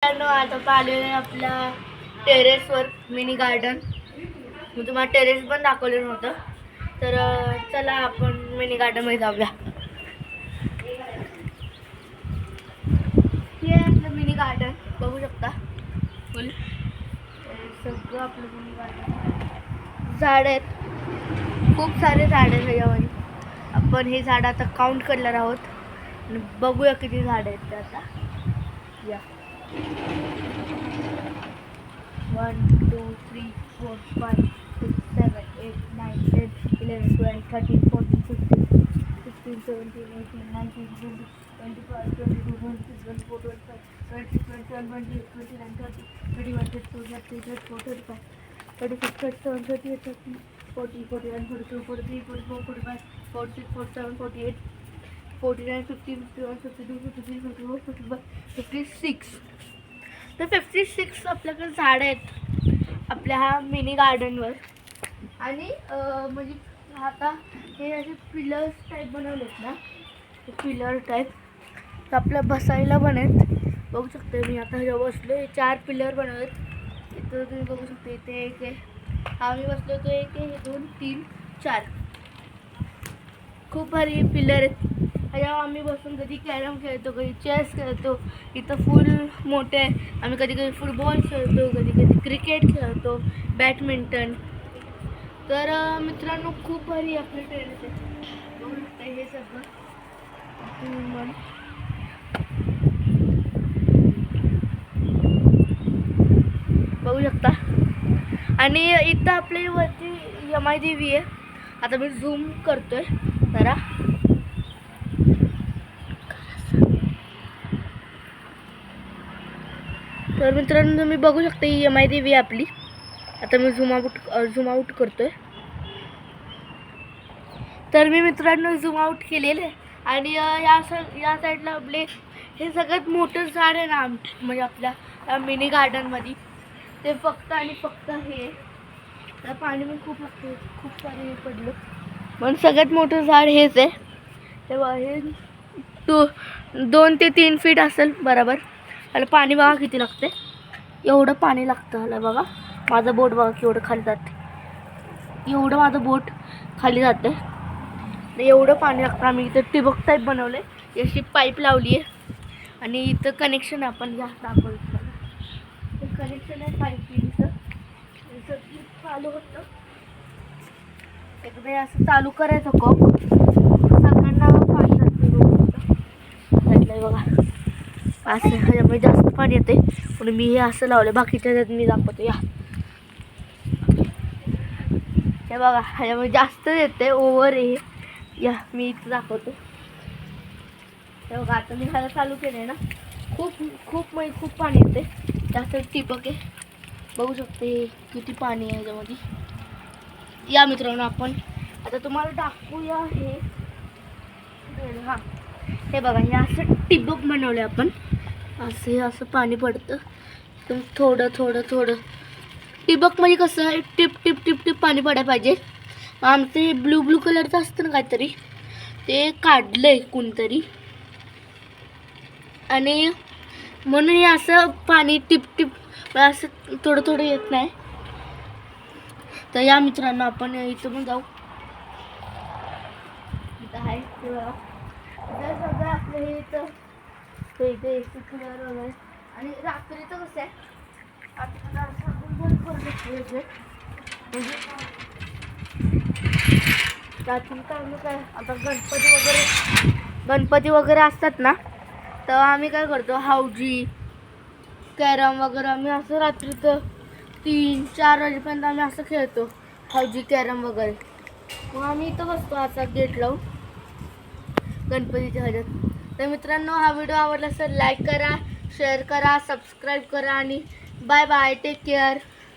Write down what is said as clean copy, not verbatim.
आता पाहिलेलं आहे आपल्या टेरेसवर मिनी गार्डन. मी तुम्हाला टेरेस पण दाखवलं नव्हतं. तर चला आपण मिनी गार्डनमध्ये जाऊया. हे आपलं मिनी गार्डन बघू शकता. फुल सगळं आपलं मिनी गार्डन. झाड आहेत, खूप सारे झाड आहेत ह्याच्यामध्ये. आपण हे झाड आता काउंट करणार आहोत आणि बघूया किती झाड आहेत ते आता. या 1 2 3 4 5 6 7 8 9 10 11 12 13 14 15 16 17 18 19 20 21 22 23 24 25 26 27 28 29 30 31 32 33 34 35 36 37 38 39 40 41 42 43 44 45 46 47 48 49 50 51 52 53 54 55 56. तर 56 आपल्याकडे झाड आहेत आपल्या ह्या मिनी गार्डनवर. आणि म्हणजे आता हे असे पिलर्स टाईप बनवलेत ना, ते पिलर टाईप तर आपल्या बसायला पण आहेत. बघू शकते मी आता जेव्हा बसलो, हे 4 पिलर बनवलेत. इथं तुम्ही बघू शकता, इथे एक आहे, हा मी बसलो तो एक आहे, 2 3 4 खूप भारी पिलर आहेत. ह्याच्यावर आम्ही बसून कधी कॅरम खेळतो, कधी चेस खेळतो. इथं फुल मोठे आहे. आम्ही कधी कधी फुटबॉल खेळतो, कधी कधी क्रिकेट खेळतो, बॅडमिंटन. तर मित्रांनो खूप भारी आपलं टेरेस आहे. बघू शकता हे सगळं बघू शकता. आणि इथं आपल्या वरती यमाई देवी आहे. आता मी झूम करतोय जरा. तर मित्रांनो तुम्ही बघू शकता ही यमाई देवी आहे आपली. आता मी झूम आउट करतोय. तर मी मित्रांनो झूम आउट केलेले. आणि या साईडला आपले हे सगळ्यात मोठं झाड आहे ना म्हणजे आपल्या मिनी गार्डनमध्ये, ते फक्त आणि फक्त हे. तर पाणी पण खूप लागतं, खूप सारे हे पडलं. पण सगळ्यात मोठं झाड हेच आहे. तेव्हा हे 2 ते 3 फीट असेल बरोबर. त्याला पाणी बघा किती लागते, एवढं पाणी लागतं ह्याला. बघा माझं बोट बघा केवढं खाली जाते, एवढं माझं बोट खाली जाते. एवढं पाणी लागतं. आम्ही इथं ठिबक टाईप बनवलं आहे, अशी पाईप लावली आहे. आणि इथं कनेक्शन आपण जास्त दाखवलं, ते कनेक्शन आहे पाईपचं. चालू होतं एकदा असं चालू करायचं कॉक, सगळ्यांना पाणी जाते. बघा असं ह्याच्यामुळे जास्त पाणी येते म्हणून मी हे असं लावलं. बाकीच्या ह्याच्यात मी दाखवतो. या हे बघा ह्याच्यामुळे जास्त येते, ओव्हर आहे. या मी इथं दाखवतो. हे बघा आता मी ह्याला चालू केलं ना, खूप खूप म्हणजे खूप पाणी येते. जास्त ठिबक आहे. बघू शकते किती पाणी आहे ह्याच्यामध्ये. या मित्रांनो आपण आता तुम्हाला दाखवूया हे. हां हे बघा, हे असं ठिबक बनवलं आपण. असं पाणी पडतं थोडं थोडं थोडं. ठिबक म्हणजे कसं आहे, टिप टिप टिप टिप पाणी पडायला पाहिजे. आमचं हे ब्लू कलरचं असतं ना काहीतरी, ते काढलंय कोणतरी आणि म्हणून हे असं पाणी टिप टिप असं थोडं थोडं येत नाही. तर या मित्रांनो आपण इथं पण जाऊ. इथं आहे ते बघा, सगळं आपलं हे इथं इथे कलर वगैरे. आणि रात्रीचं कसं आहे, आपल्याला रात्री काय आता गणपती वगैरे असतात ना, तर आम्ही काय करतो, हाऊजी कॅरम वगैरे आम्ही असं रात्रीचं 3-4 वाजेपर्यंत आम्ही असं खेळतो, हाऊजी कॅरम वगैरे. मग आम्ही इथं बसतो असा गेट लावून गणपतीच्या ह्याच्यात. तर मित्रांनो हा व्हिडिओ आवडला असेल लाईक करा, शेअर करा, सबस्क्राईब करा आणि बाय बाय, टेक केअर.